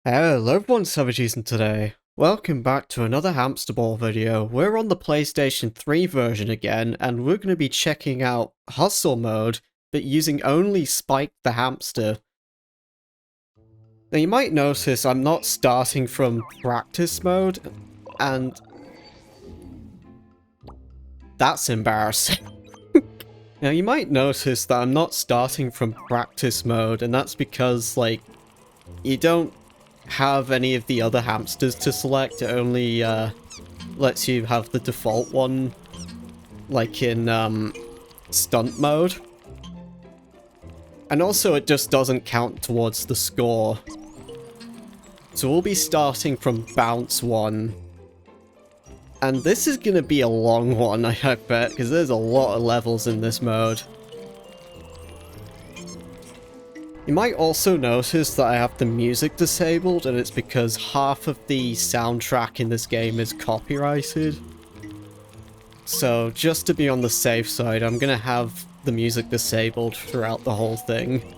Hello everyone, Savageeson today. Welcome back to another Hamster Ball video. We're on the PlayStation 3 version again, and we're going to be checking out Hustle Mode, but using only Spike the Hamster. Now you might notice I'm not starting from Practice Mode, and that's embarrassing. Now you might notice that I'm not starting from Practice Mode, and that's because, like, you don't have any of the other hamsters to select. It only lets you have the default one, like in stunt mode. And also it just doesn't count towards the score. So we'll be starting from bounce 1. And this is going to be a long one, I bet, because there's a lot of levels in this mode. You might also notice that I have the music disabled, and it's because half of the soundtrack in this game is copyrighted. So just to be on the safe side, I'm gonna have the music disabled throughout the whole thing.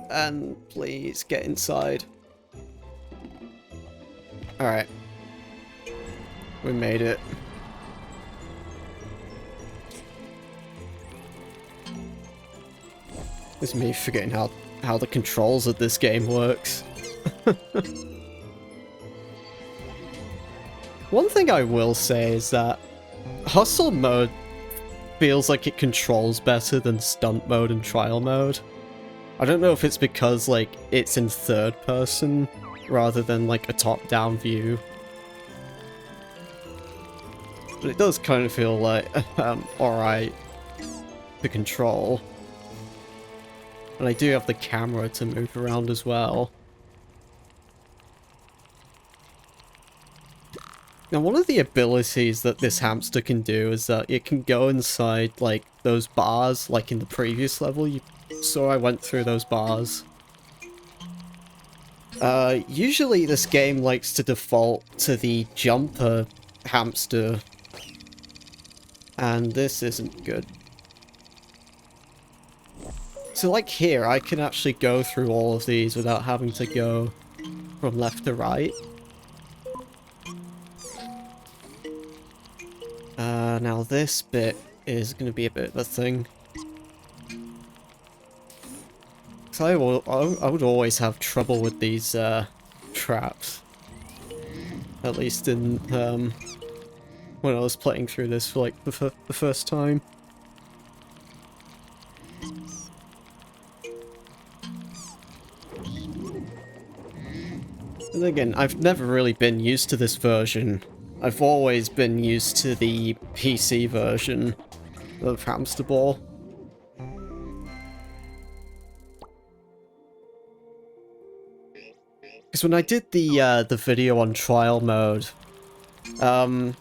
And please get inside. Alright. We made it. It's me forgetting how the controls of this game works. One thing I will say is that Hustle Mode feels like it controls better than Stunt Mode and Trial Mode. I don't know if it's because, like, it's in third person rather than, like, a top-down view. But it does kind of feel like, alright to control. And I do have the camera to move around as well. Now, one of the abilities that this hamster can do is that it can go inside, like, those bars, like in the previous level. You saw I went through those bars. Usually this game likes to default to the jumper hamster. And this isn't good. So, like here, I can actually go through all of these without having to go from left to right. Now this bit is going to be a bit of a thing. So I would always have trouble with these traps. At least in when I was playing through this for like the first time. And again, I've never really been used to this version. I've always been used to the PC version of Hamster Ball. Because when I did the video on trial mode, I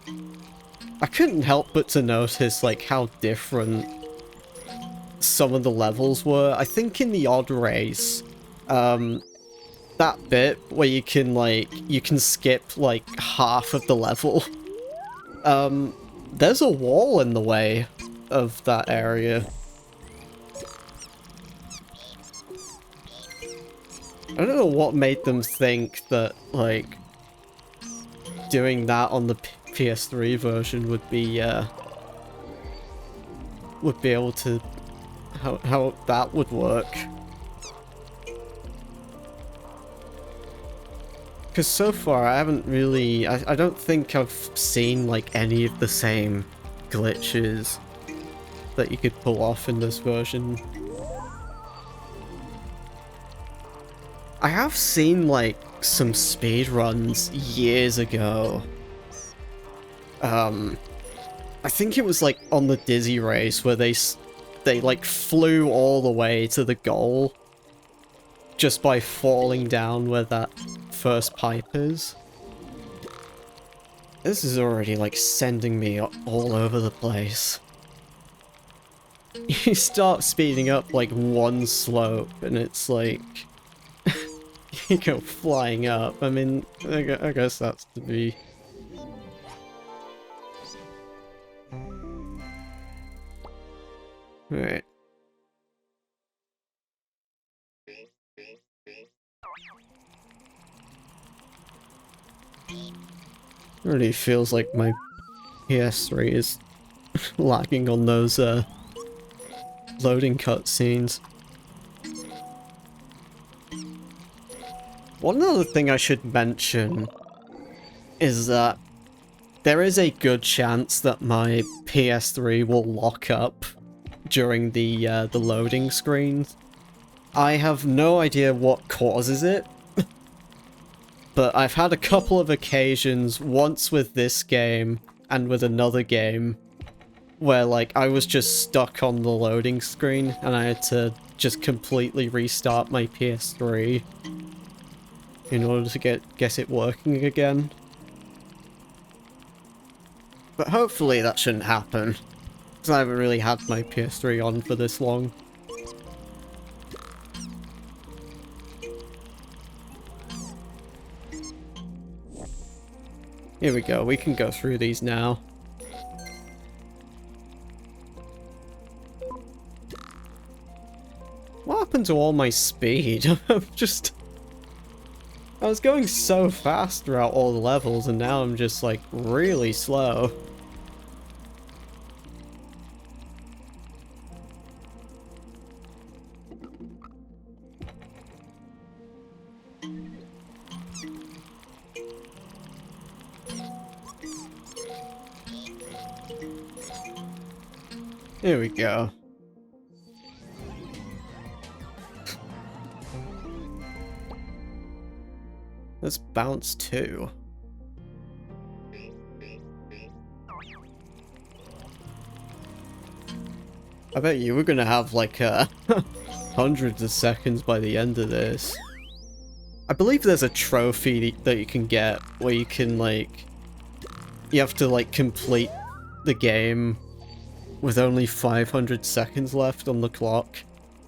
couldn't help but to notice like how different some of the levels were. I think in the odd race, that bit where you can skip like half of the level. There's a wall in the way of that area. I don't know what made them think that, like, doing that on the PS3 version would be able to... how that would work. Because so far, I haven't really... I don't think I've seen, like, any of the same glitches that you could pull off in this version. I have seen, like, some speedruns years ago. I think it was, like, on the Dizzy race where they like, flew all the way to the goal just by falling down where that first pipe is. This is already, like, sending me all over the place. You start speeding up, like, one slope, and it's like... you go flying up. I mean, I guess that's to be... Alright. Really feels like my PS3 is lagging on those loading cutscenes. One other thing I should mention is that there is a good chance that my PS3 will lock up during the loading screens. I have no idea what causes it, but I've had a couple of occasions, once with this game and with another game, where like I was just stuck on the loading screen and I had to just completely restart my PS3 in order to get it working again. But hopefully that shouldn't happen, because I haven't really had my PS3 on for this long. Here we go, we can go through these now. What happened to all my speed? I was going so fast throughout all the levels, and now I'm just like really slow. Here we go. Let's bounce too. I bet you we're gonna have like hundreds of seconds by the end of this. I believe there's a trophy that you can get where you can like, you have to like complete the game with only 500 seconds left on the clock.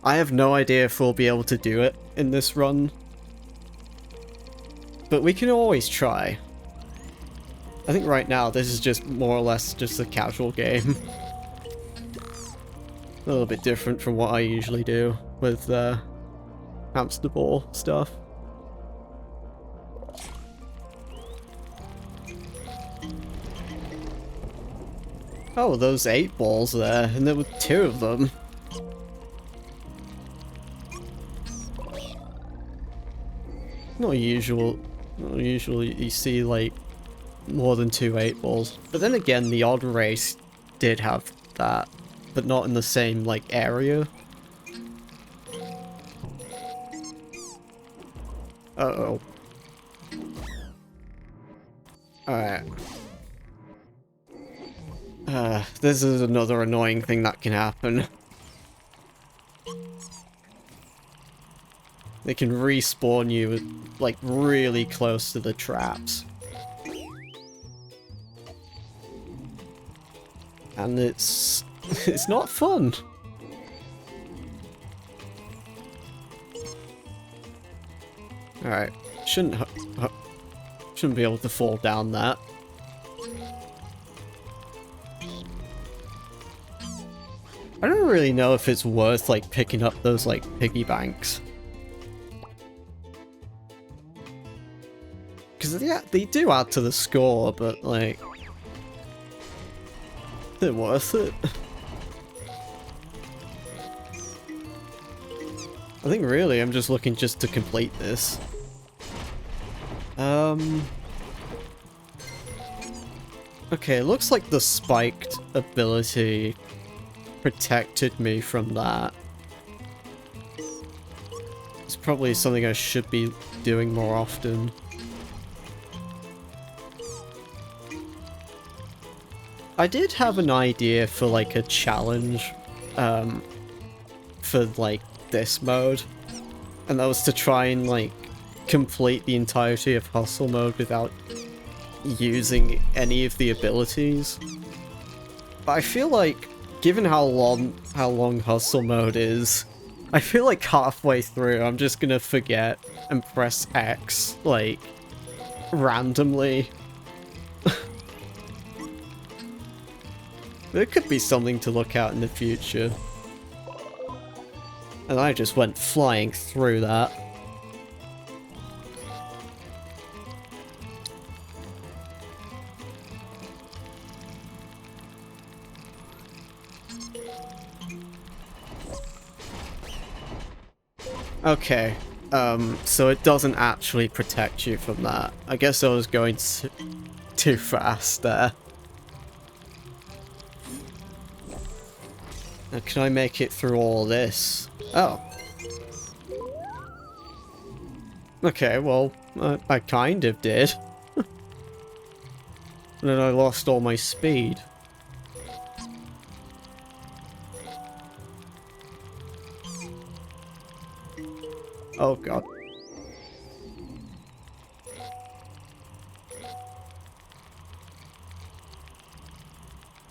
I have no idea if we'll be able to do it in this run, but we can always try. I think right now this is just more or less just a casual game. A little bit different from what I usually do with hamster ball stuff. Oh, those 8 balls there, and there were 2 of them. Not usual you see like more than 2 8-balls. But then again, the odd race did have that, but not in the same like area. Uh-oh. Alright. This is another annoying thing that can happen. They can respawn you, like, really close to the traps. And it's not fun. Alright, shouldn't be able to fall down that. I don't really know if it's worth, like, picking up those, like, piggy banks. Because, yeah, they do add to the score, but, like, they're worth it. I think, really, I'm just looking just to complete this. Okay, it looks like the spiked ability protected me from that. It's probably something I should be doing more often. I did have an idea for like a challenge for like this mode, and that was to try and like complete the entirety of hustle mode without using any of the abilities. But I feel like, given how long hustle mode is, I feel like halfway through I'm just gonna forget and press X, like, randomly. There could be something to look out in the future. And I just went flying through that. Okay, so it doesn't actually protect you from that. I guess I was going too fast there. Now, can I make it through all this? Oh. Okay, well, I kind of did. And then I lost all my speed. Oh god.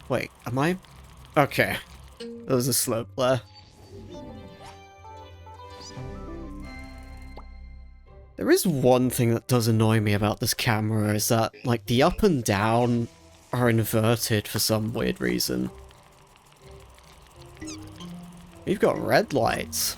Wait, am I? Okay. There was a slope there. There is one thing that does annoy me about this camera, is that, like, the up and down are inverted for some weird reason. We've got red lights.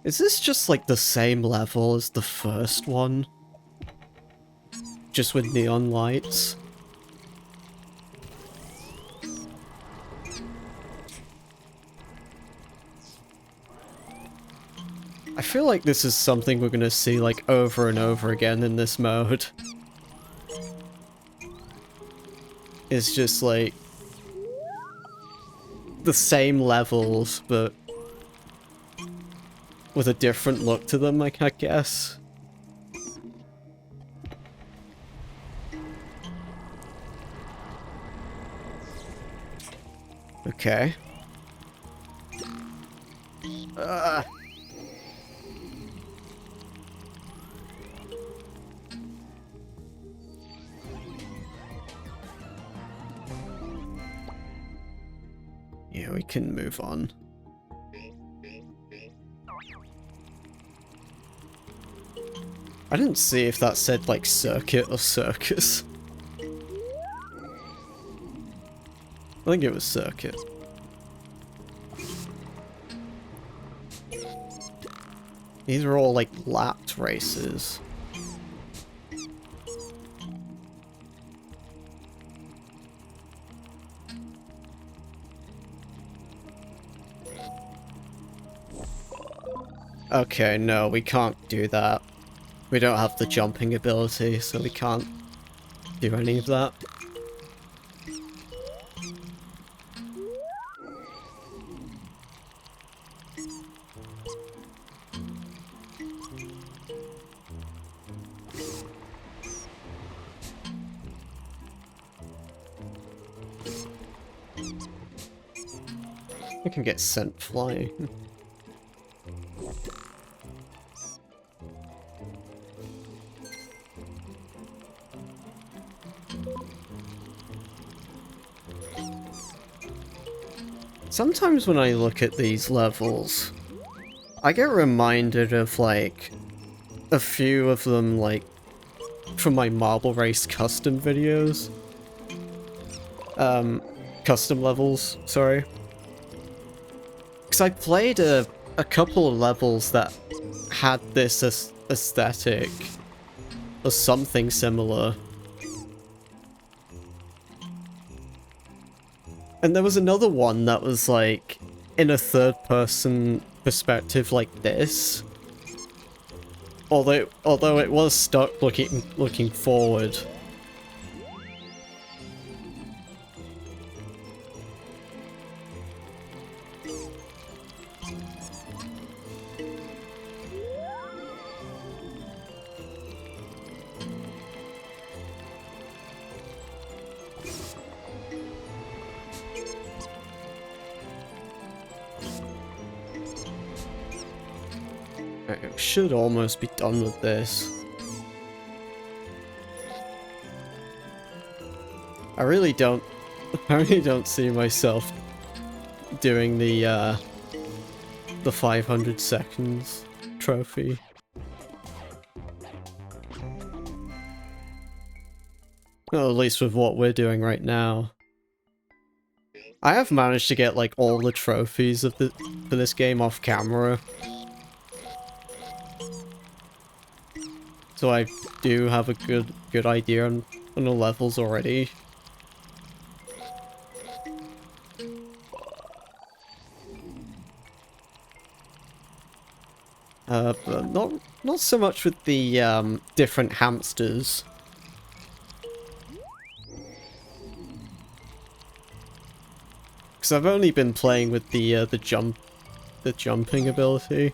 Is this just like the same level as the first one? Just with neon lights? I feel like this is something we're gonna see like over and over again in this mode. It's just like the same levels, but with a different look to them, I guess. Okay. Yeah, we can move on. I didn't see if that said, like, circuit or circus. I think it was circuit. These are all, like, lapped races. Okay, no, we can't do that. We don't have the jumping ability, so we can't do any of that. I can get sent flying. Sometimes when I look at these levels, I get reminded of, like, a few of them, like, from my Marble Race custom videos. Custom levels, sorry. Because I played a couple of levels that had this aesthetic, or something similar. And there was another one that was, like, in a third-person perspective like this. Although it was stuck looking forward. I should almost be done with this. I really don't see myself doing the 500 seconds trophy. Well, at least with what we're doing right now. I have managed to get like all the trophies of for this game off camera. So I do have a good idea on the levels already. But not so much with the different hamsters. Because I've only been playing with the jumping ability.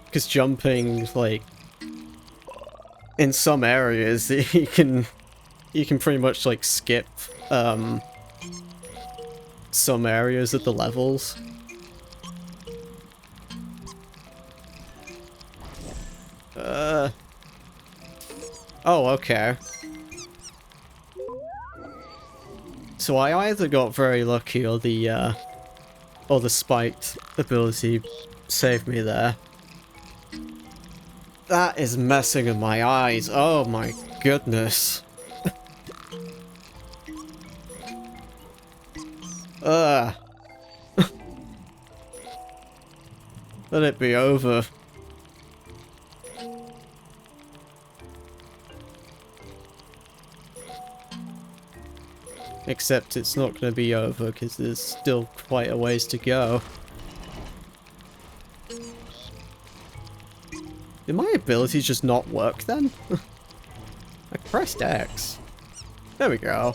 Because jumping, like, in some areas, you can pretty much like skip some areas of the levels. Oh, okay. So I either got very lucky or the spiked ability saved me there. That is messing with my eyes. Oh my goodness. Ugh. Let it be over. Except it's not going to be over because there's still quite a ways to go. Did my abilities just not work then? I pressed X. There we go.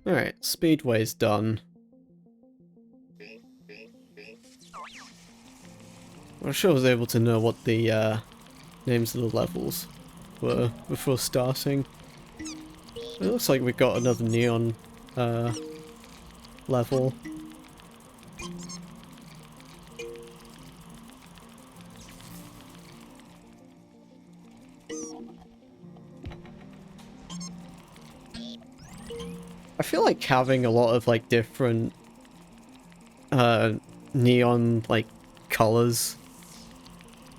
Alright, Speedway's done. I sure I was able to know what the names of the levels were before starting. It looks like we got another neon level. I feel like having a lot of like different neon like colors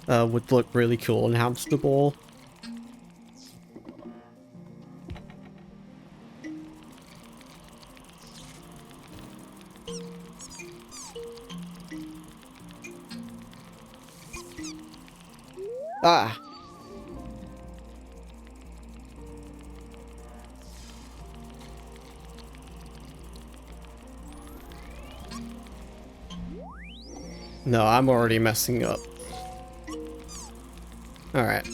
would look really cool in Hamster Ball. Ah! No, I'm already messing up. Alright.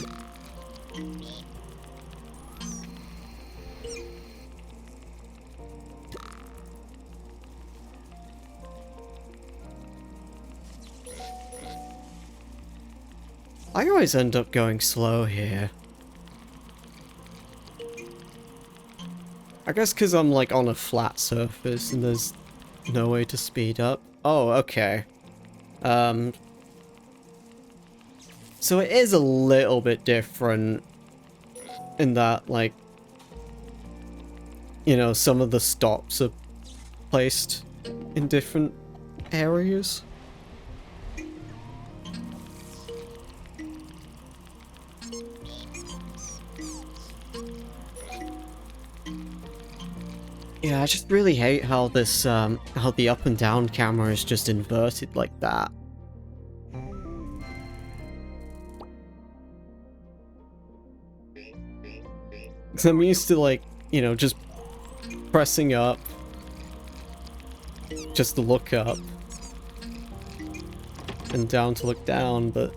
I always end up going slow here. I guess because I'm like on a flat surface and there's no way to speed up. Oh, okay. So it is a little bit different in that, like, you know, some of the stops are placed in different areas. Yeah, I just really hate how this, how the up and down camera is just inverted like that. Because I'm used to, like, you know, just pressing up just to look up and down to look down, but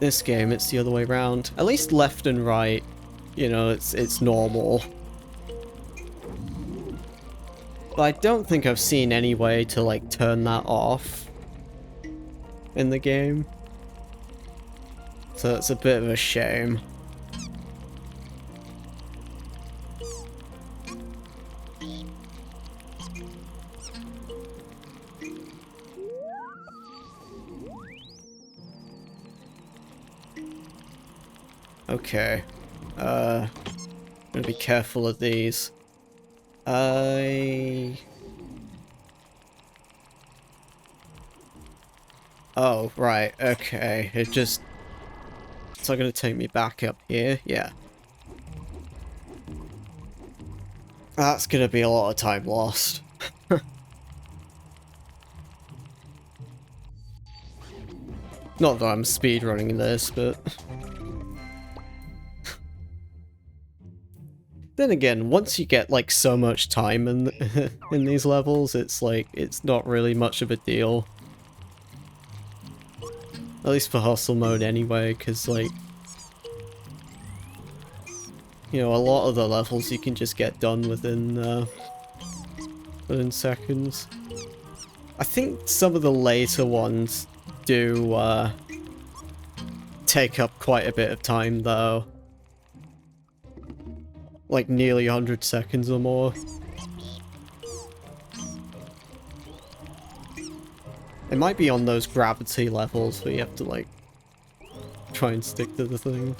this game it's the other way around. At least left and right, you know, it's normal. But I don't think I've seen any way to like turn that off in the game. So it's a bit of a shame. Okay. I'm gonna be careful of these. Oh, right, okay. It's not gonna take me back up here? Yeah. That's gonna be a lot of time lost. Not that I'm speedrunning this, but... Then again, once you get, like, so much time in, in these levels, it's like, it's not really much of a deal. At least for hustle mode anyway, because, like... You know, a lot of the levels you can just get done within seconds. I think some of the later ones do, take up quite a bit of time, though. Like, nearly 100 seconds or more. It might be on those gravity levels where you have to, like, try and stick to the thing.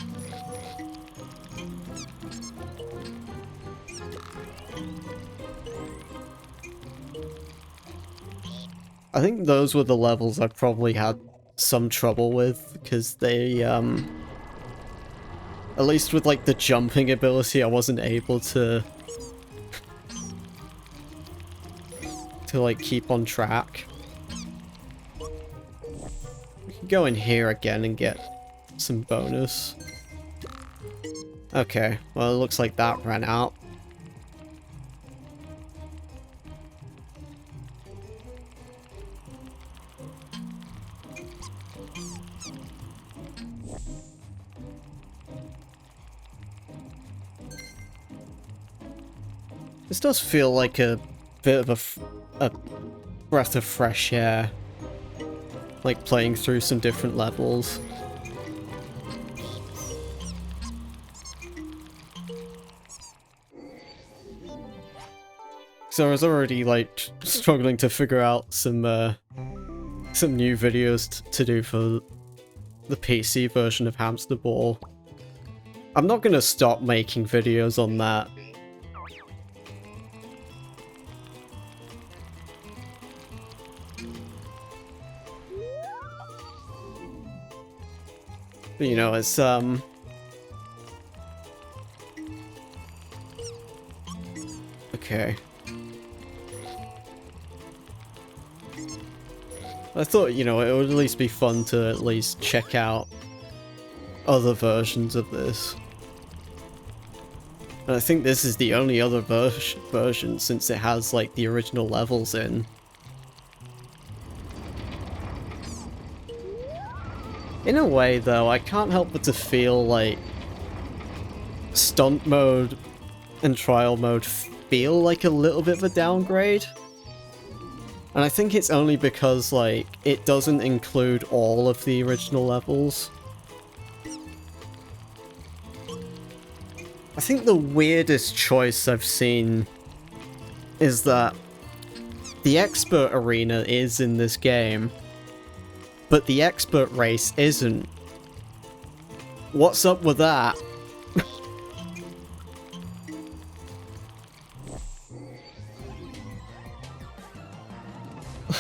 I think those were the levels I probably had some trouble with, because they, at least with, like, the jumping ability, I wasn't able to, like, keep on track. We can go in here again and get some bonus. Okay, well, it looks like that ran out. This does feel like a bit of a breath of fresh air. Like playing through some different levels. So I was already like struggling to figure out some new videos to do for the PC version of Hamster Ball. I'm not gonna stop making videos on that. But, you know, it's okay. I thought, you know, it would at least be fun to at least check out other versions of this. And I think this is the only other version since it has, like, the original levels in. In a way, though, I can't help but to feel like stunt mode and trial mode feel like a little bit of a downgrade. And I think it's only because, like, it doesn't include all of the original levels. I think the weirdest choice I've seen is that the expert arena is in this game, but the expert race isn't. What's up with that?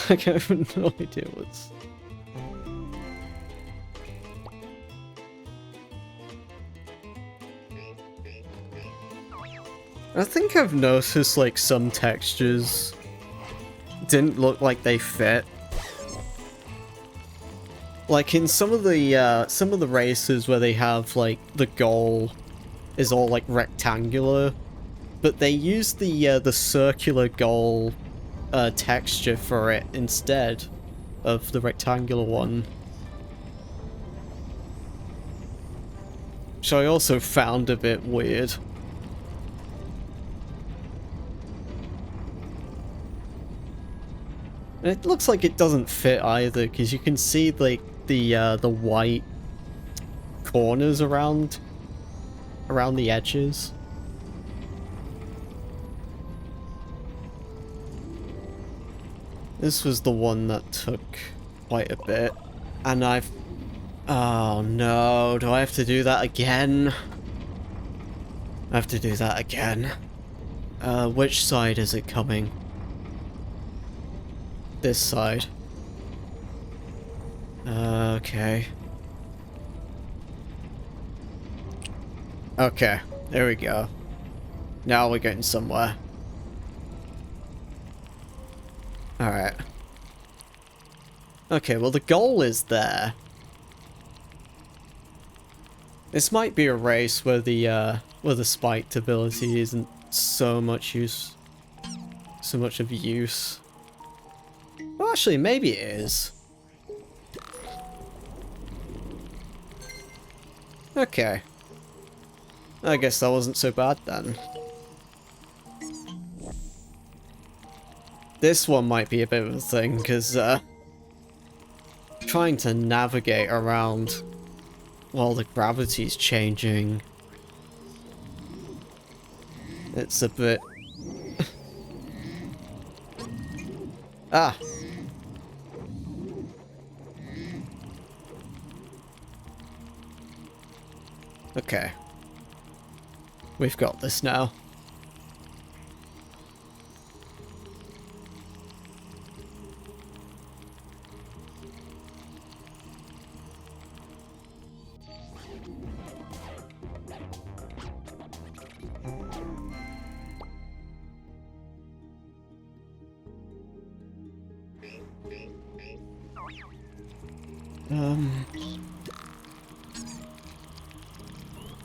I have no idea what's... I think I've noticed, like, some textures didn't look like they fit. Like, in some of the races where they have, like, the goal is all, like, rectangular, but they use the circular goal texture for it instead of the rectangular one. Which I also found a bit weird. And it looks like it doesn't fit either, because you can see, like, the white corners around the edges. This was the one that took quite a bit, and oh no, do I have to do that again? I have to do that again. Which side is it coming? This side. Okay. Okay, there we go. Now we're getting somewhere. Alright. Okay, well the goal is there. This might be a race where the spiked ability isn't so much use. So much of use. Well, actually, maybe it is. Okay. I guess that wasn't so bad then. This one might be a bit of a thing, because trying to navigate around while the gravity's changing, it's a bit... Ah! Okay. We've got this now.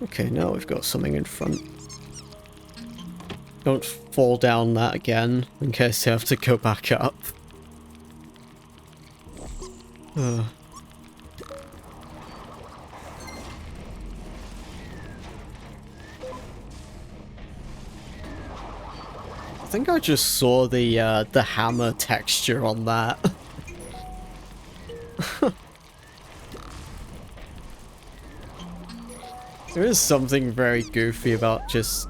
Okay, now we've got something in front. Don't fall down that again, in case you have to go back up. I think I just saw the hammer texture on that. There is something very goofy about just...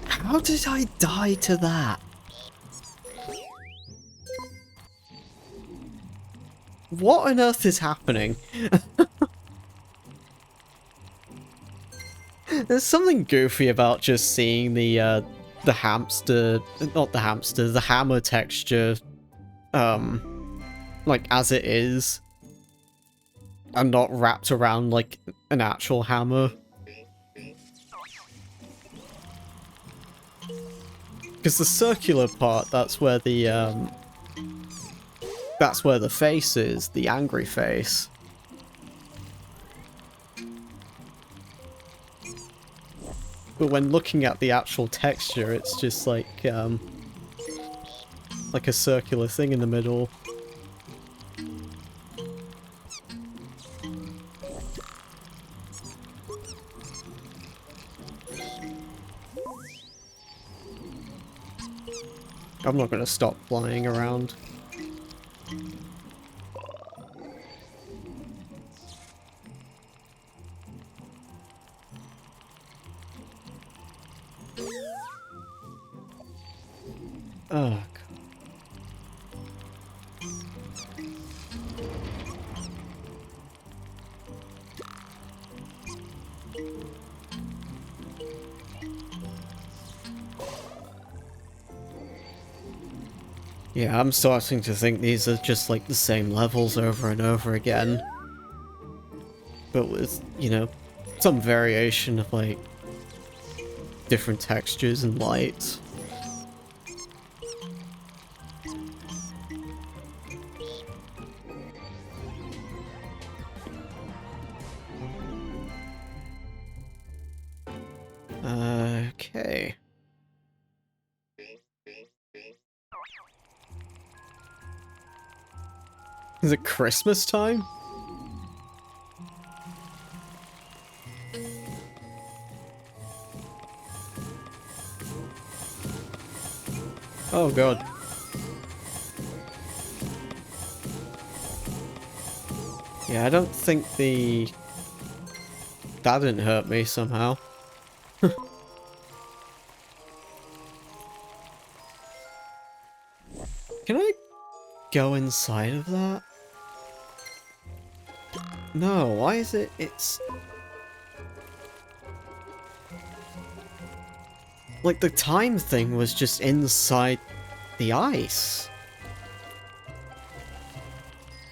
How did I die to that? What on earth is happening? There's something goofy about just seeing the hamster... Not the hamster, the hammer texture... like, as it is. And not wrapped around, like, an actual hammer. Because the circular part, that's where the face is, the angry face. But when looking at the actual texture, it's just like a circular thing in the middle. I'm not gonna stop flying around. Ugh. Yeah, I'm starting to think these are just like the same levels over and over again. But with, you know, some variation of like different textures and lights. Okay. Is it Christmas time? Oh god. Yeah, I don't think that didn't hurt me somehow. Can I go inside of that? No, why is it? It's... Like, the time thing was just inside the ice.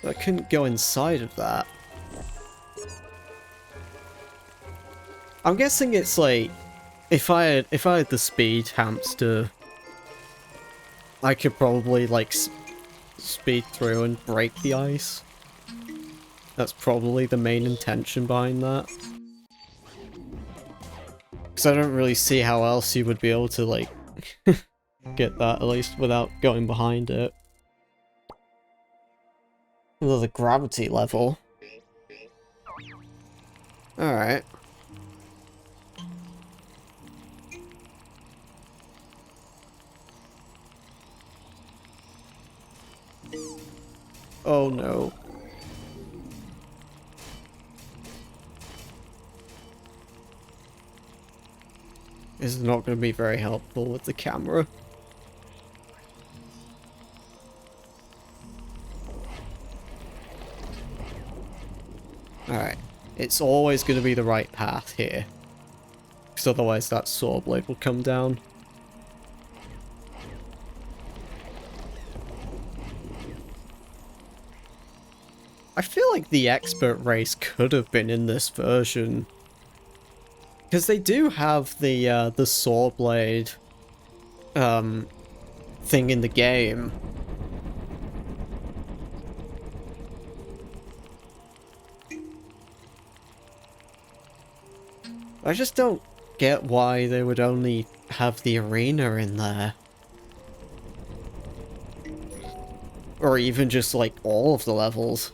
I couldn't go inside of that. I'm guessing it's like, if I had the speed hamster, I could probably like speed through and break the ice. That's probably the main intention behind that. Because I don't really see how else you would be able to like get that, at least without going behind it. Another gravity level. Alright. Oh no. This is not going to be very helpful with the camera. Alright. It's always going to be the right path here. Because otherwise that saw blade will come down. I feel like the expert race could have been in this version. Because they do have the saw blade thing in the game. I just don't get why they would only have the arena in there. Or even just like all of the levels.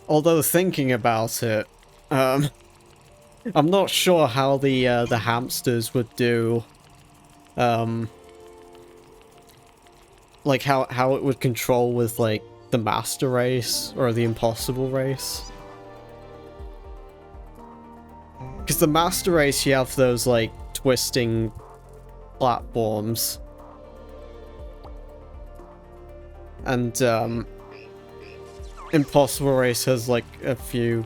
Although thinking about it, I'm not sure how the hamsters would do, like how it would control with like the master race or the impossible race. Because the master race, you have those like twisting platforms, and impossible race has like a few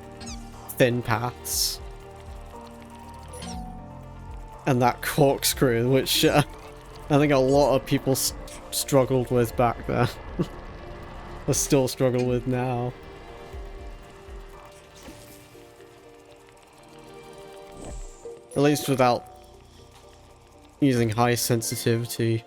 thin paths. And that corkscrew, which I think a lot of people struggled with back then. Or still struggle with now. At least without using high sensitivity.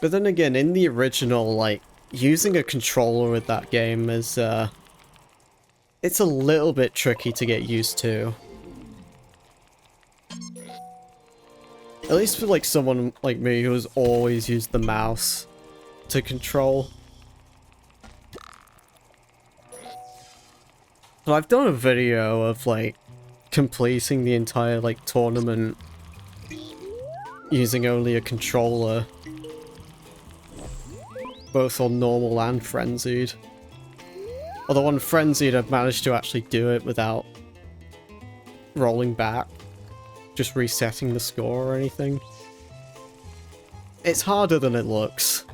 But then again, in the original, like, using a controller with that game is, it's a little bit tricky to get used to. At least for, like, someone like me who has always used the mouse to control. But I've done a video of, like, completing the entire, like, tournament using only a controller. Both on normal and frenzied. Although on frenzied I've managed to actually do it without rolling back. Just resetting the score or anything. It's harder than it looks.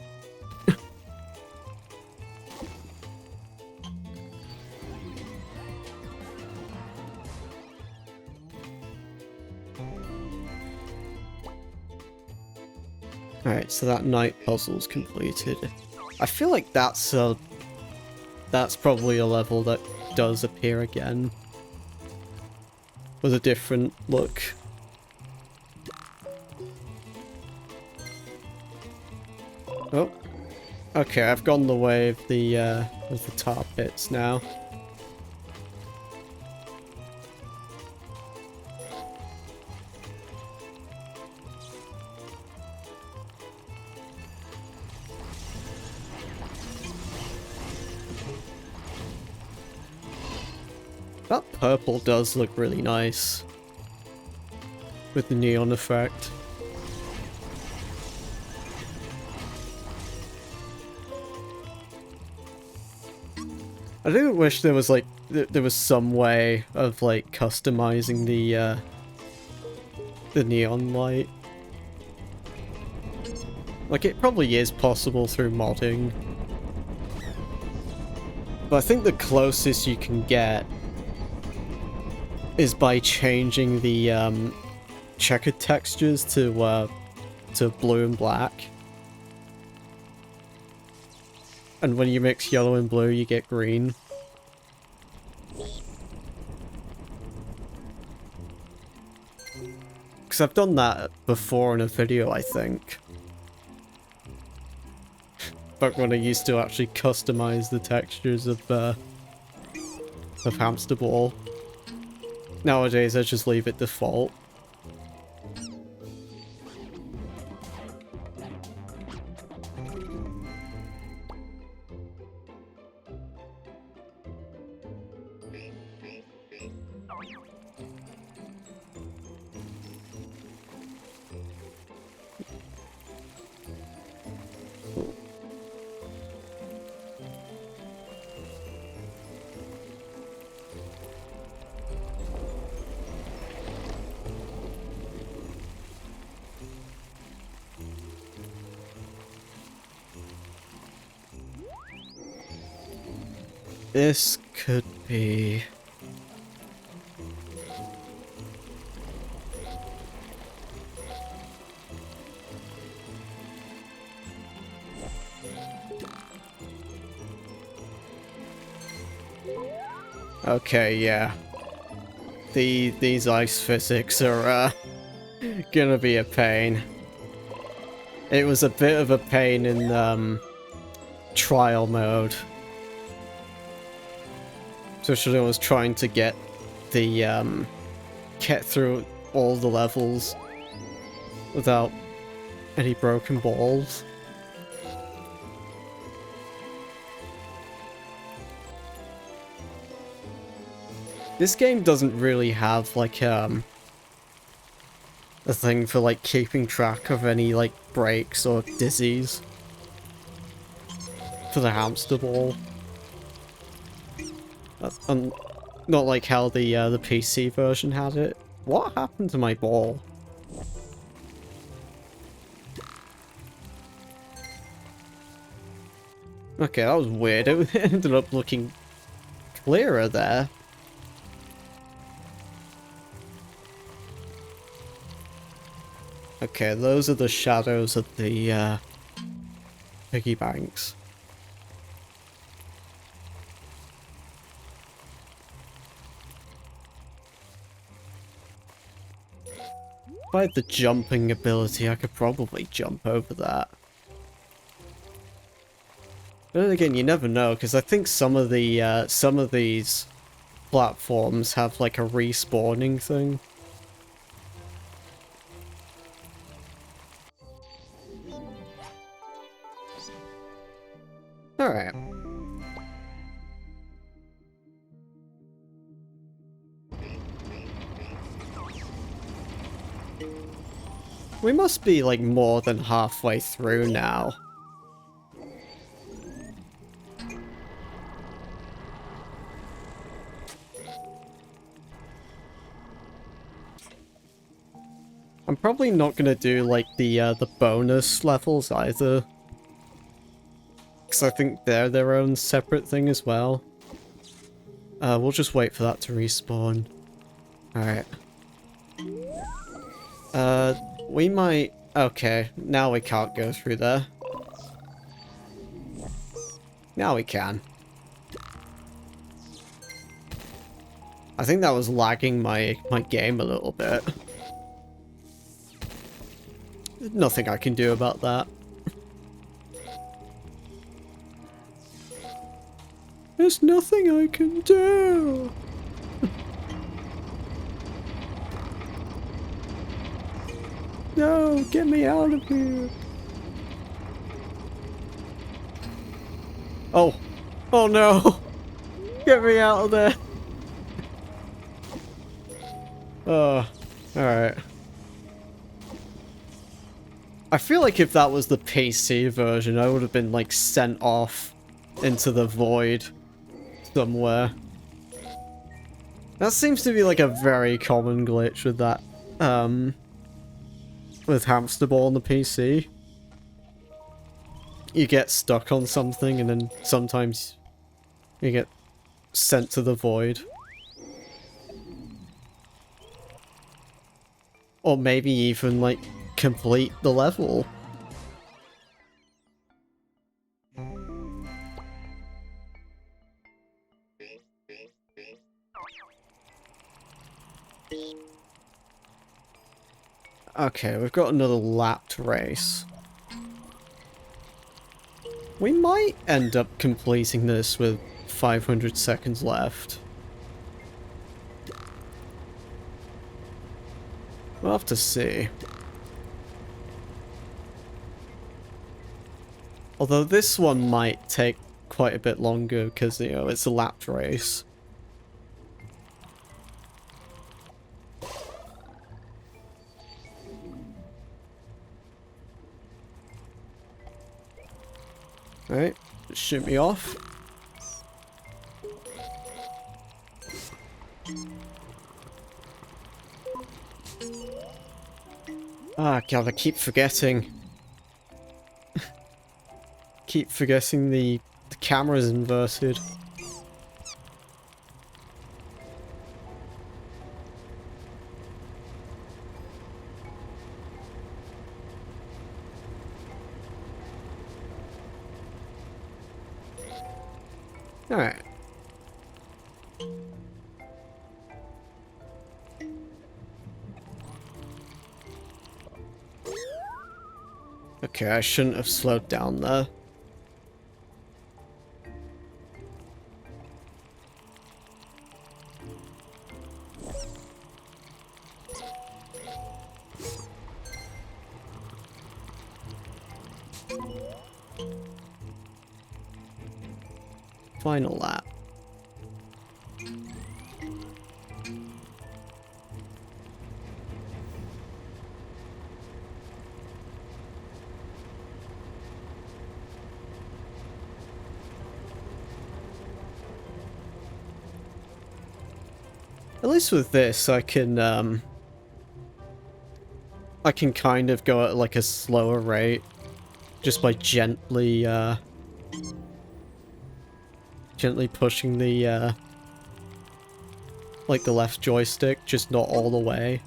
Alright, so that night puzzle's completed. I feel like that's probably a level that does appear again. With a different look. Oh. Okay, I've gone the way of the tar pits now. That purple does look really nice. With the neon effect. I do wish there was like, there was some way of like customizing the neon light. Like it probably is possible through modding. But I think the closest you can get is by changing the checkered textures to blue and black. And when you mix yellow and blue, you get green. Because I've done that before in a video, I think. Back when I used to actually customize the textures of Hamster Ball. Nowadays, I just leave it default. This could be... Okay, yeah. These ice physics are gonna be a pain. It was a bit of a pain in trial mode. Especially when I was trying to get through all the levels without any broken balls. This game doesn't really have like a thing for like keeping track of any like breaks or dizzies for the hamster ball. Not like how the PC version had it. What happened to my ball? Okay, that was weird. It ended up looking clearer there. Okay, those are the shadows of the piggy banks. If I had the jumping ability, I could probably jump over that. But then again, you never know, because I think some of these platforms have like a respawning thing. Alright. We must be like more than halfway through now. I'm probably not gonna do like the bonus levels either. Because I think they're their own separate thing as well. We'll just wait for that to respawn. Alright. We might... Okay, now we can't go through there. Now we can. I think that was lagging my game a little bit. Nothing I can do about that. There's nothing I can do! No, get me out of here! Oh! Oh no! Get me out of there! Oh, alright. I feel like if that was the PC version, I would have been like sent off into the void somewhere. That seems to be like a very common glitch with that, with Hamster Ball on the PC. You get stuck on something and then sometimes You get sent to the void. Or maybe even, like, complete the level. Okay, we've got another lapped race. We might end up completing this with 500 seconds left. We'll have to see. Although this one might take quite a bit longer because, you know, it's a lapped race. Alright, shoot me off. Ah, God, I keep forgetting. Keep forgetting the camera's inverted. Alright. Okay, I shouldn't have slowed down there. Final lap. At least with this, I can kind of go at like a slower rate just by gently pushing the like the left joystick, just not all the way.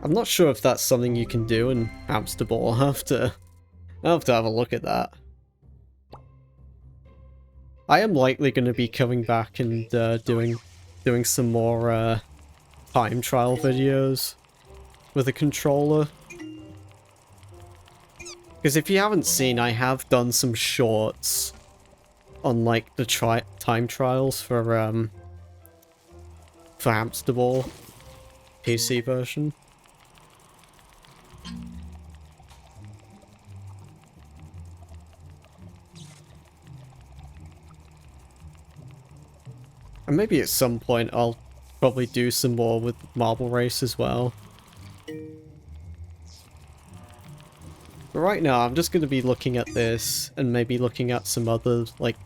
I'm not sure if that's something you can do in Hamster Ball. I'll have to have a look at that. I am likely going to be coming back and doing some more time trial videos with a controller. Because if you haven't seen, I have done some shorts on like the time trials for Hamster Ball PC version. And maybe at some point I'll probably do some more with Marble Race as well. But right now I'm just going to be looking at this and maybe looking at some other like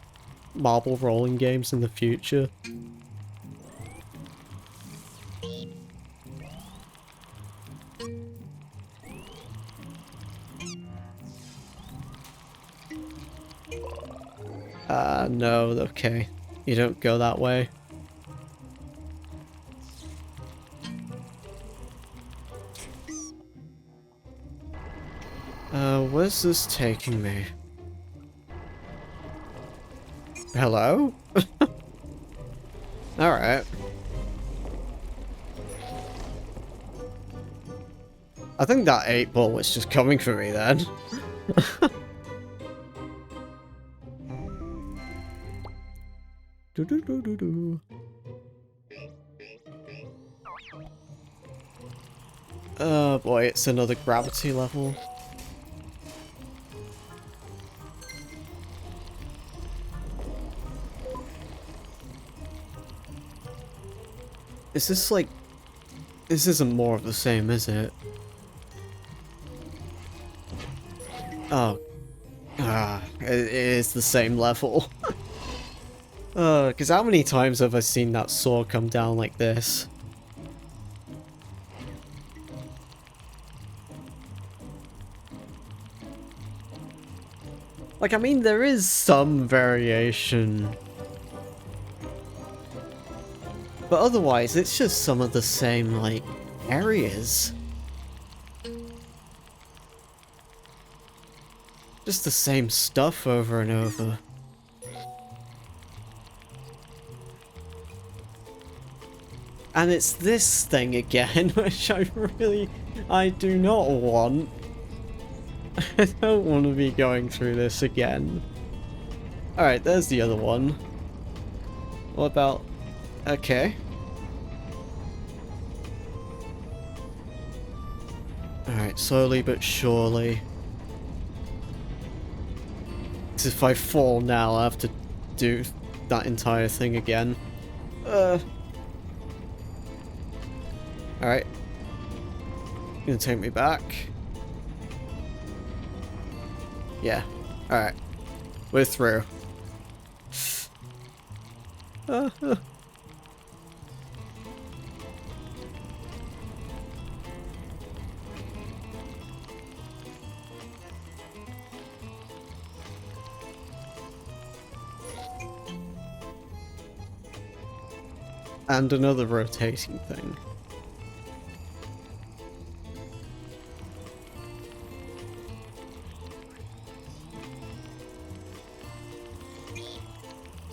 marble rolling games in the future. No, okay. You don't go that way. Where's this taking me? Hello? Alright. I think that 8-ball was just coming for me then. Oh boy, it's another gravity level. Is this like... This isn't more of the same, is it? Oh. It is the same level. Because how many times have I seen that sword come down like this? Like, I mean, there is some variation. But otherwise, it's just some of the same, like, areas. Just the same stuff over and over. And it's this thing again, which I do not want. I don't want to be going through this again. Alright, there's the other one. What about... Okay. Alright, slowly but surely. Because if I fall now, I'll have to do that entire thing again. Alright. Gonna take me back. Yeah. Alright. We're through. And another rotating thing.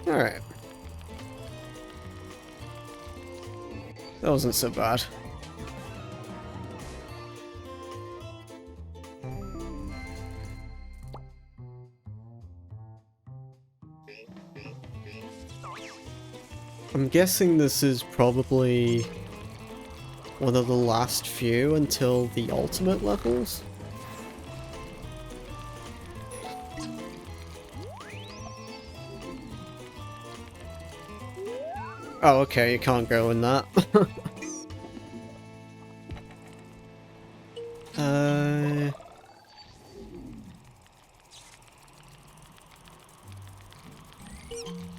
Alright. That wasn't so bad. I'm guessing this is probably one of the last few until the ultimate levels. Oh, okay, you can't go in that.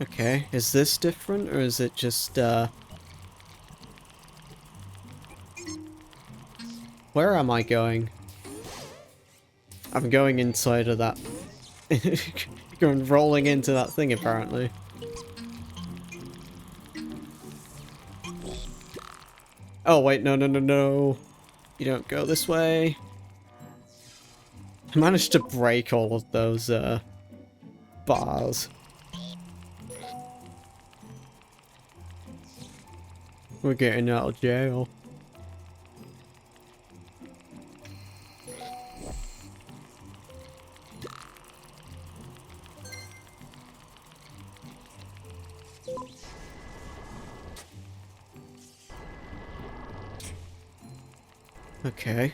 Okay, is this different, or is it just, Where am I going? I'm going inside of that... going rolling into that thing, apparently. Oh, wait, no, no, no, no. You don't go this way. I managed to break all of those, bars. We're getting out of jail. Okay.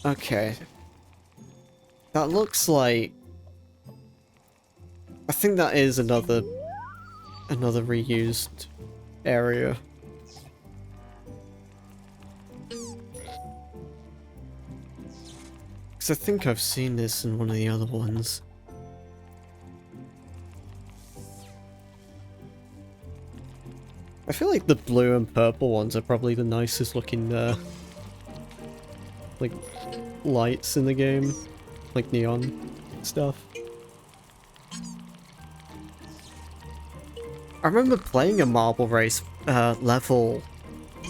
Okay. That looks like... I think that is another reused area. Because I think I've seen this in one of the other ones. I feel like the blue and purple ones are probably the nicest looking, like, lights in the game. Like neon stuff. I remember playing a Marble Race level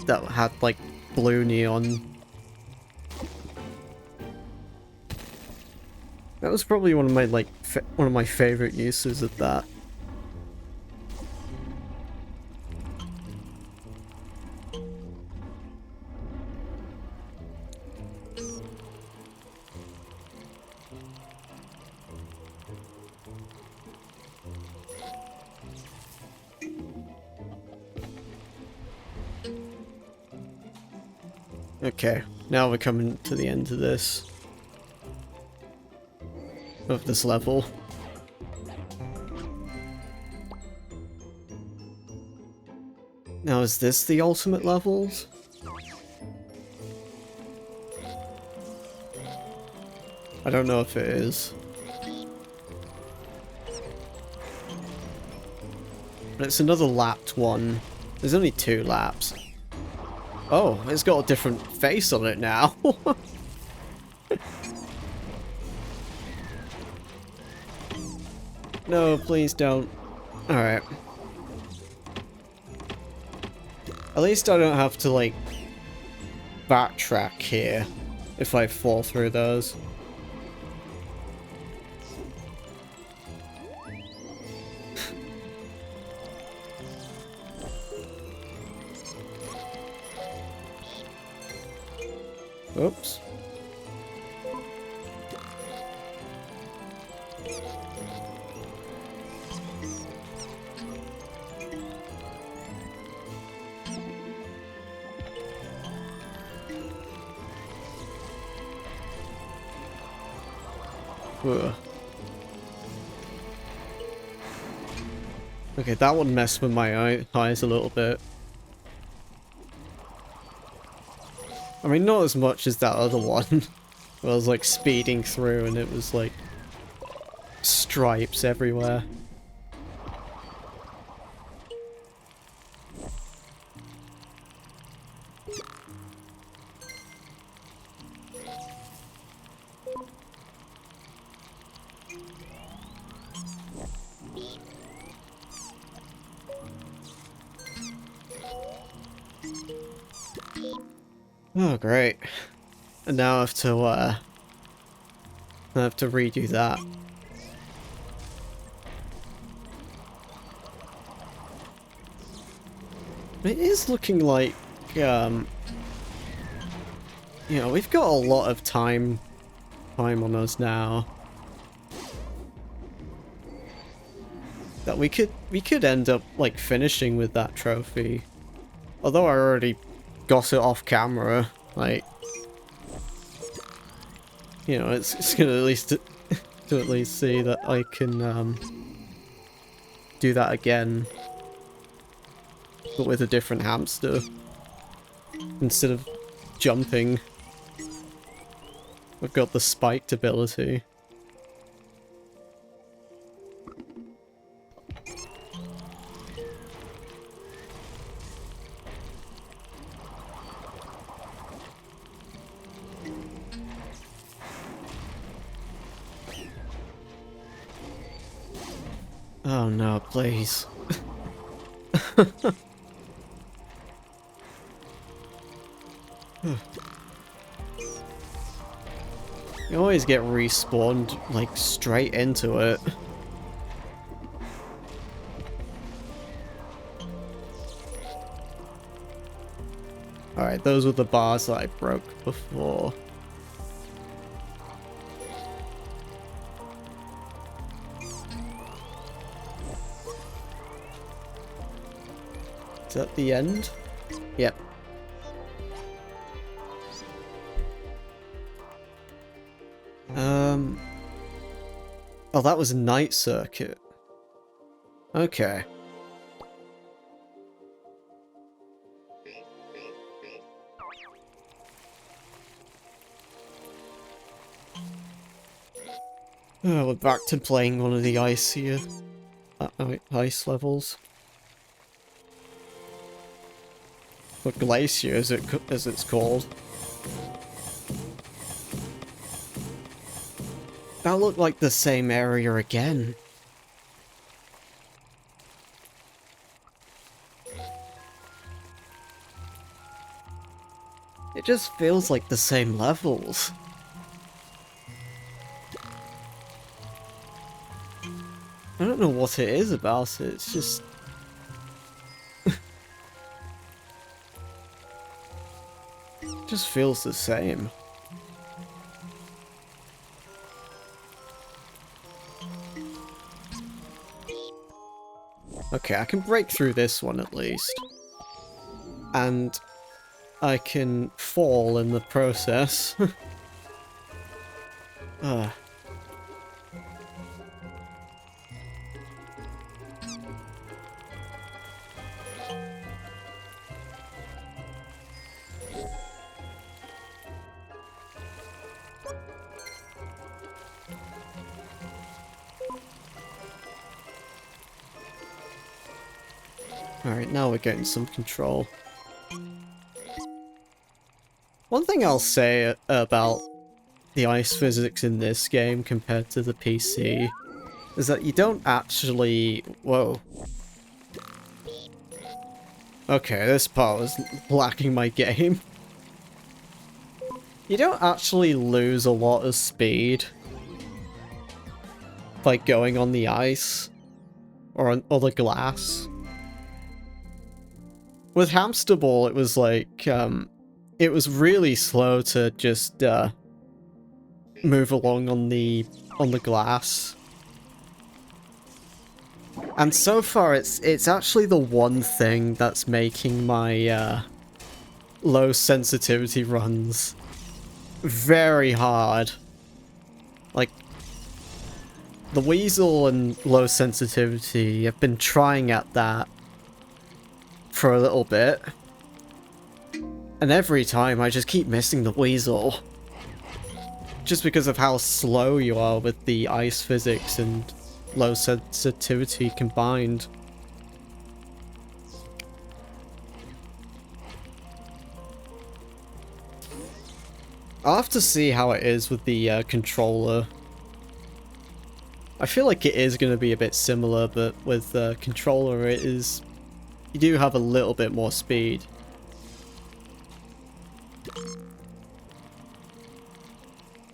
that had, like, blue neon. That was probably one of my, like, one of my favorite uses of that. Okay, now we're coming to the end of this. Of this level. Now is this the ultimate levels? I don't know if it is. But it's another lapped one. There's only 2 laps. Oh, it's got a different face on it now. No, please don't. Alright. At least I don't have to, like, backtrack here if I fall through those. Oops. Ugh. Okay, that one messed with my eyes a little bit. I mean, not as much as that other one. I was like speeding through and it was like stripes everywhere. Oh, great. And now I have to redo that. It is looking like, you know, we've got a lot of time on us now. That we could end up, like, finishing with that trophy. Although I already got it off camera, like, you know, it's gonna at least to at least see that I can do that again, but with a different hamster instead of jumping. I've got the spiked ability. Oh no, please. You always get respawned, like, straight into it. Alright, those were the bars that I broke before. Is that the end? Yep. Oh, that was a night circuit. Okay. Oh, we're back to playing one of the icier ice levels. Or glacier, as it's called. That looked like the same area again. It just feels like the same levels. I don't know what it is about it, it's just... it just feels the same. Okay, I can break through this one at least. And I can fall in the process. Alright, now we're getting some control. One thing I'll say about the ice physics in this game compared to the PC is that you don't actually... Whoa. Okay, this part was lacking my game. You don't actually lose a lot of speed by going on the ice or the glass. With Hamster Ball, it was like, it was really slow to just move along on the glass. And so far, it's actually the one thing that's making my low sensitivity runs very hard. Like, the Weasel and low sensitivity, I've been trying at that for a little bit. And every time I just keep missing the Weasel. Just because of how slow you are with the ice physics and low sensitivity combined. I'll have to see how it is with the controller. I feel like it is going to be a bit similar, but with the controller it is... You do have a little bit more speed.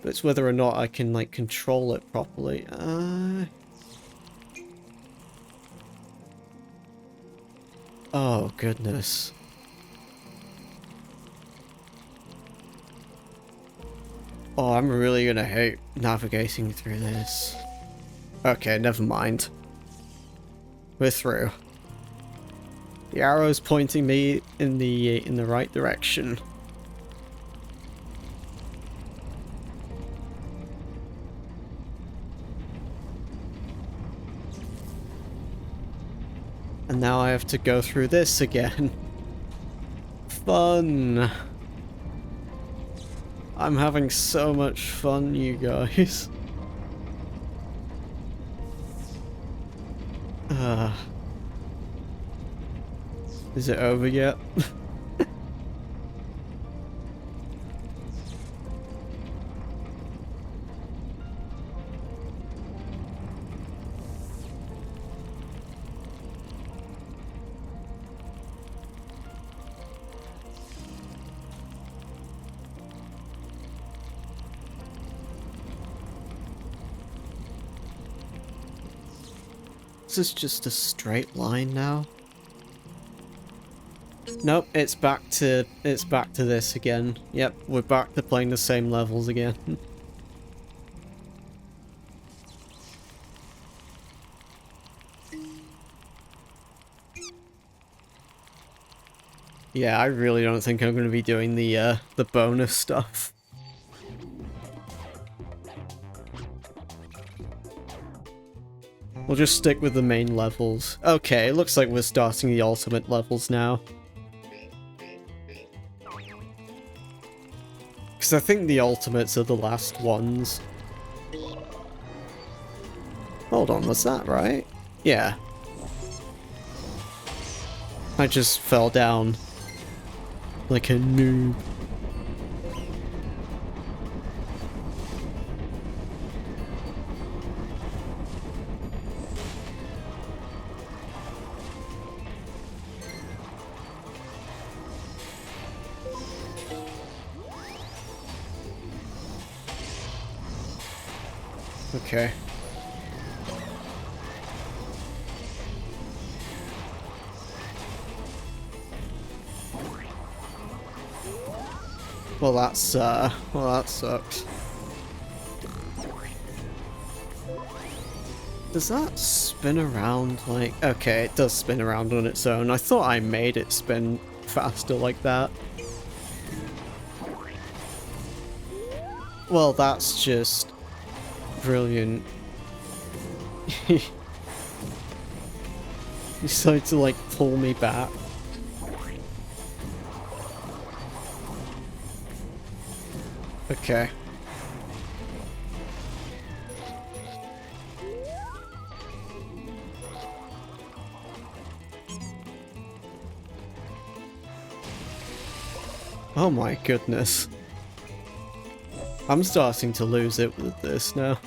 But it's whether or not I can, like, control it properly. Oh, goodness. Oh, I'm really gonna hate navigating through this. Okay, never mind. We're through. The arrow's pointing me in the right direction. And now I have to go through this again. Fun! I'm having so much fun, you guys. Is it over yet? Is this just a straight line now? Nope, it's back to this again. Yep, we're back to playing the same levels again. Yeah, I really don't think I'm going to be doing the bonus stuff. We'll just stick with the main levels. Okay, it looks like we're starting the ultimate levels now. Because I think the ultimates are the last ones. Hold on, was that right? Yeah. I just fell down like a noob. Okay. Well, that sucks. Does that spin around like... Okay, it does spin around on its own. I thought I made it spin faster like that. Well, that's just... brilliant. He decided to, like, pull me back. Okay. Oh my goodness. I'm starting to lose it with this now.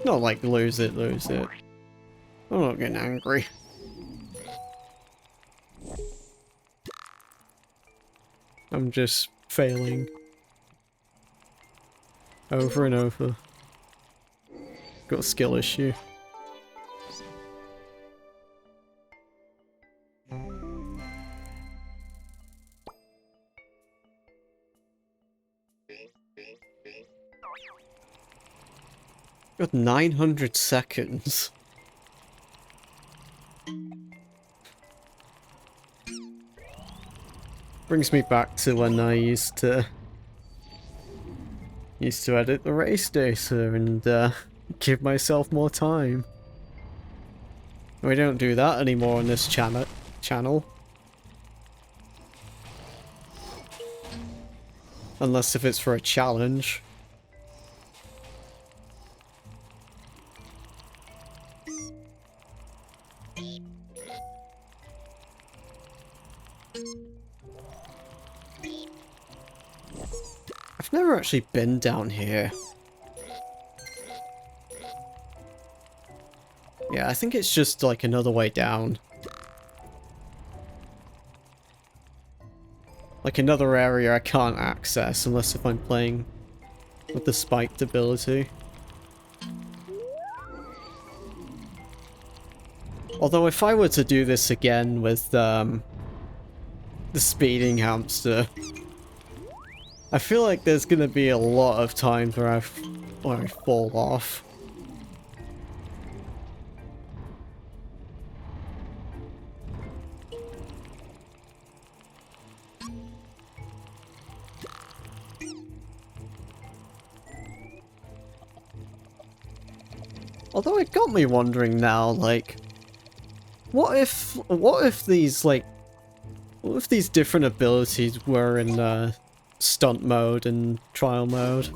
Not like lose it. I'm not getting angry. I'm just failing. Over and over. Got a skill issue. Got 900 seconds. Brings me back to when I used to edit the race data and give myself more time. We don't do that anymore on this channel. Unless if it's for a challenge. I've never actually been down here. Yeah, I think it's just like another way down. Like another area I can't access unless if I'm playing with the spiked ability. Although if I were to do this again with the speeding hamster, I feel like there's gonna be a lot of times where I fall off. Although it got me wondering now, like, what if these different abilities were in stunt mode and trial mode?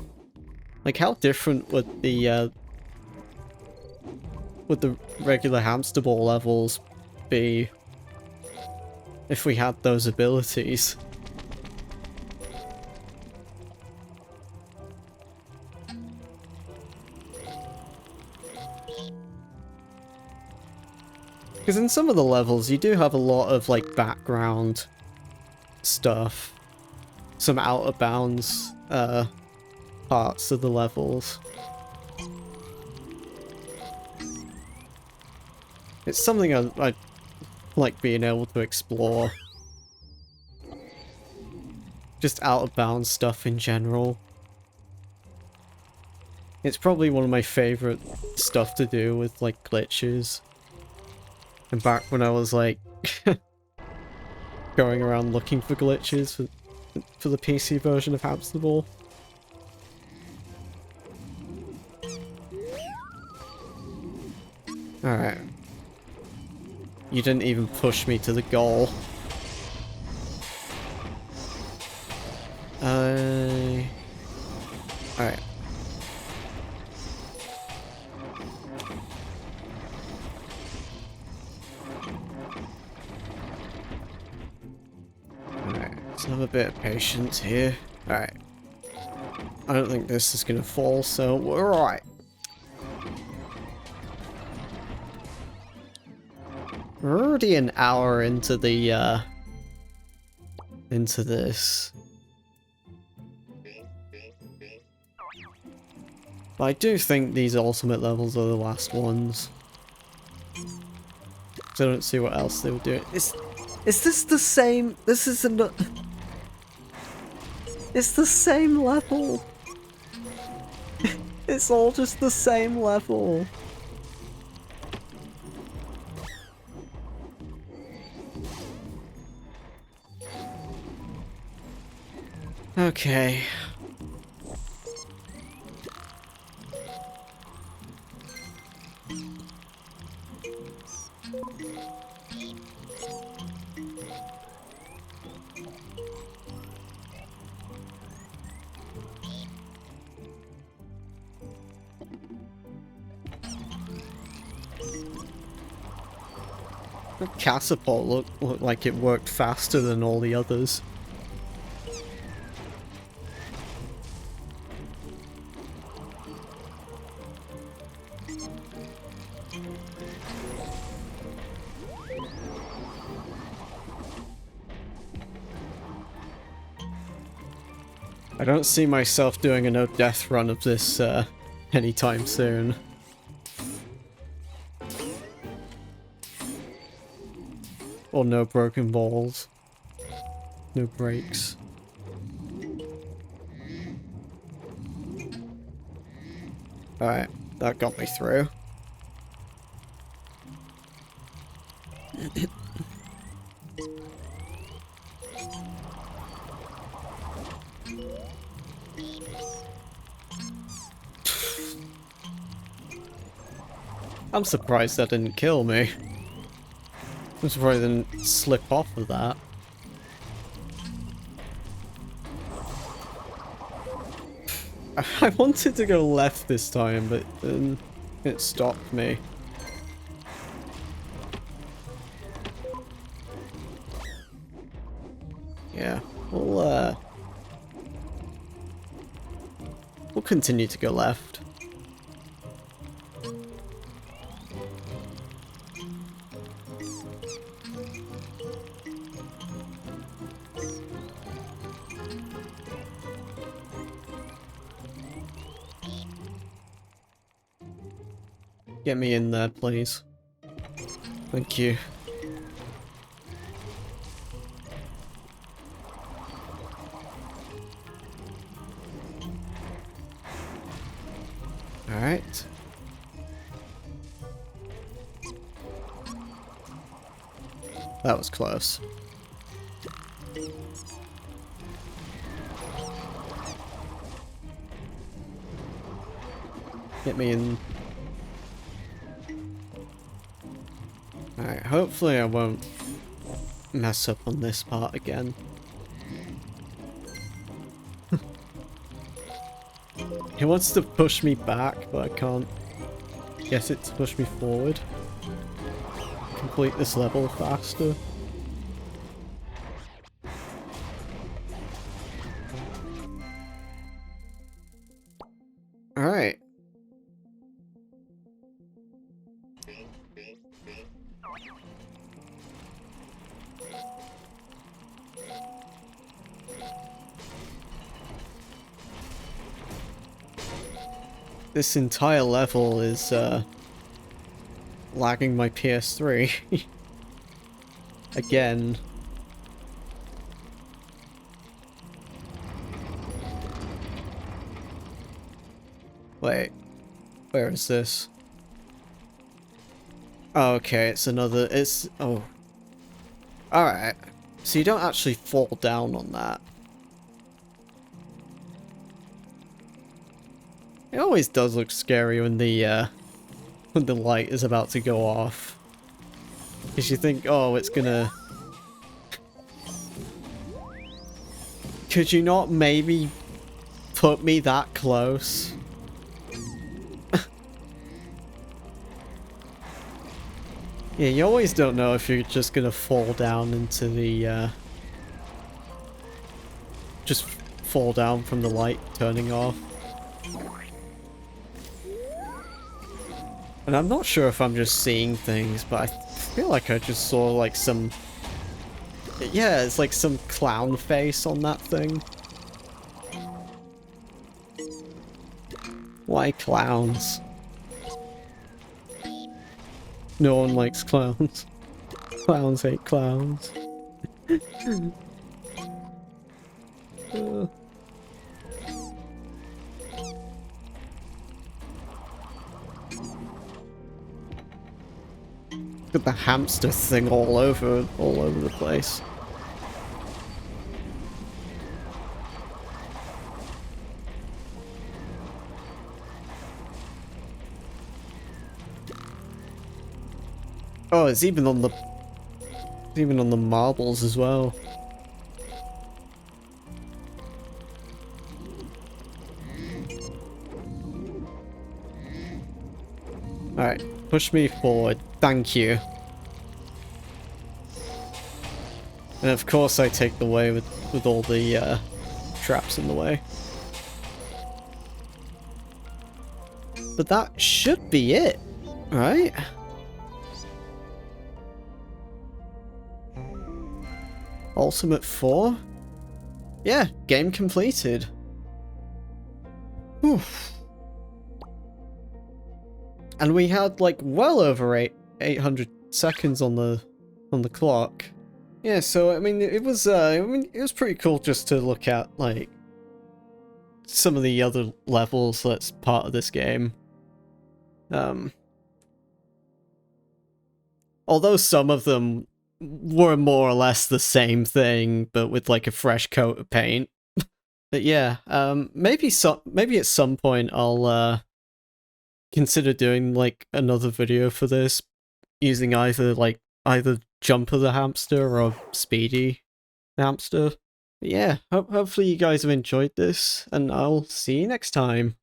Like, how different would the regular hamster ball levels be if we had those abilities? Because in some of the levels, you do have a lot of, like, background stuff. Some out-of-bounds, parts of the levels. It's something I like being able to explore. Just out-of-bounds stuff in general. It's probably one of my favorite stuff to do with, like, glitches. And back when I was, like, going around looking for glitches for the PC version of Hamster Ball. Alright. You didn't even push me to the goal. Alright. Let's have a bit of patience here. Alright. I don't think this is gonna fall, so we're alright. We're already an hour into the, into this. But I do think these ultimate levels are the last ones. So I don't see what else they would do. Is this the same? This is an... It's the same level. It's all just the same level. Okay. The catapult looked like it worked faster than all the others. I don't see myself doing a no-death run of this anytime soon. Or no broken balls. No breaks. Alright, that got me through. I'm surprised that didn't kill me. I'm surprised I didn't slip off of that. I wanted to go left this time, but then it stopped me. Yeah, we'll continue to go left. Get me in there, please. Thank you. Alright. That was close. Get me in. Alright, hopefully I won't mess up on this part again. It wants to push me back, but I can't get it to push me forward. Complete this level faster. Alright. This entire level is lagging my PS3. Again. Wait, where is this? Oh, okay, it's another, oh. Alright, so you don't actually fall down on that. It always does look scary when the light is about to go off. Because you think, oh, it's gonna... Could you not maybe put me that close? Yeah, you always don't know if you're just gonna fall down into the, just fall down from the light turning off. And I'm not sure if I'm just seeing things, but I feel like I just saw like some... Yeah, it's like some clown face on that thing. Why clowns? No one likes clowns. Clowns hate clowns. Got the hamster thing all over the place. Oh, it's even on the marbles as well. Alright, push me forward. Thank you. And of course I take the way with all the traps in the way. But that should be it, right? Ultimate 4? Yeah, game completed. Oof. And we had like well over 800 seconds on the clock. Yeah, so I mean it was pretty cool just to look at like some of the other levels that's part of this game. Although some of them were more or less the same thing, but with like a fresh coat of paint. But yeah, maybe at some point I'll consider doing like another video for this, using either Jumper the hamster or Speedy the hamster. But yeah, hopefully you guys have enjoyed this, and I'll see you next time.